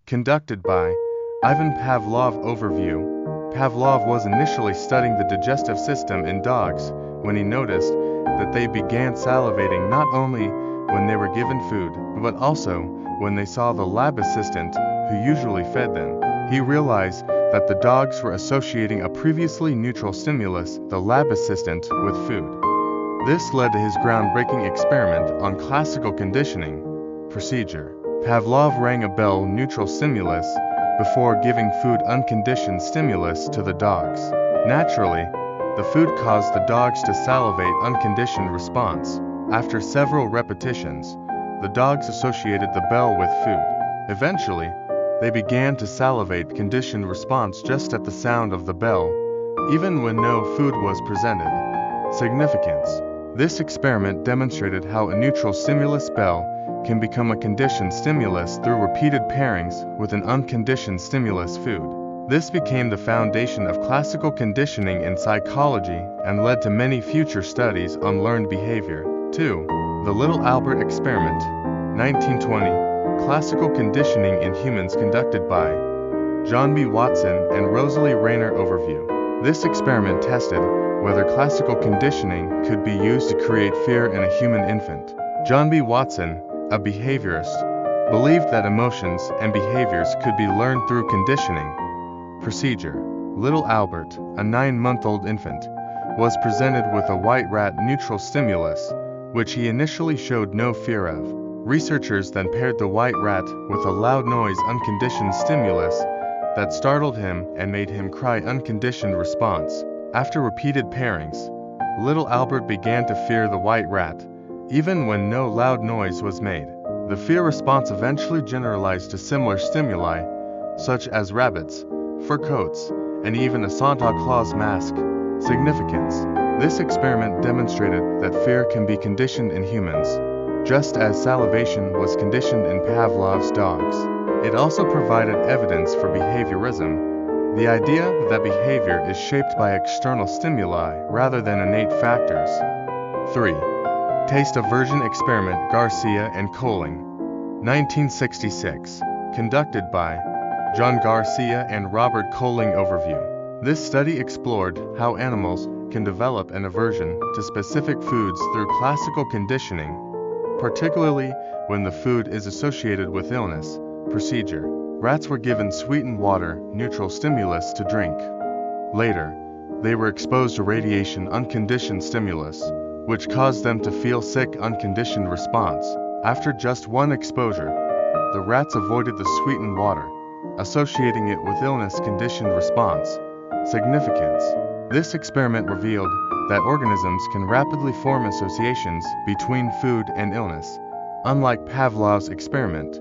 Conducted by Ivan Pavlov. Overview. Pavlov was initially studying the digestive system in dogs when he noticed that they began salivating not only when they were given food, but also when they saw the lab assistant who usually fed them. He realized that the dogs were associating a previously neutral stimulus, the lab assistant, with food. This led to his groundbreaking experiment on classical conditioning procedure. Pavlov rang a bell neutral stimulus before giving food unconditioned stimulus to the dogs. Naturally, the food caused the dogs to salivate unconditioned response. After several repetitions, the dogs associated the bell with food. Eventually, they began to salivate conditioned response just at the sound of the bell, even when no food was presented. Significance. This experiment demonstrated how a neutral stimulus bell can become a conditioned stimulus through repeated pairings with an unconditioned stimulus food. This became the foundation of classical conditioning in psychology and led to many future studies on learned behavior. 2. The Little Albert Experiment, 1920. Classical conditioning in humans conducted by John B. Watson and Rosalie Rayner. Overview. This experiment tested whether classical conditioning could be used to create fear in a human infant. John B. Watson, a behaviorist, believed that emotions and behaviors could be learned through conditioning. Procedure. Little Albert, a 9-month-old infant, was presented with a white rat neutral stimulus, which he initially showed no fear of. Researchers then paired the white rat with a loud noise unconditioned stimulus that startled him and made him cry unconditioned response. After repeated pairings, little Albert began to fear the white rat, even when no loud noise was made. The fear response eventually generalized to similar stimuli, such as rabbits, fur coats, and even a Santa Claus mask. Significance. This experiment demonstrated that fear can be conditioned in humans, just as salivation was conditioned in Pavlov's dogs. It also provided evidence for behaviorism, the idea that behavior is shaped by external stimuli rather than innate factors. 3. Taste Aversion Experiment. Garcia and Colling, 1966. Conducted by John Garcia and Robert Colling. Overview. This study explored how animals can develop an aversion to specific foods through classical conditioning, particularly when the food is associated with illness. Procedure. Rats were given sweetened water, neutral stimulus to drink. Later, they were exposed to radiation unconditioned stimulus, which caused them to feel sick unconditioned response. After just one exposure, the rats avoided the sweetened water, associating it with illness conditioned response. Significance. This experiment revealed that organisms can rapidly form associations between food and illness, unlike Pavlov's experiment.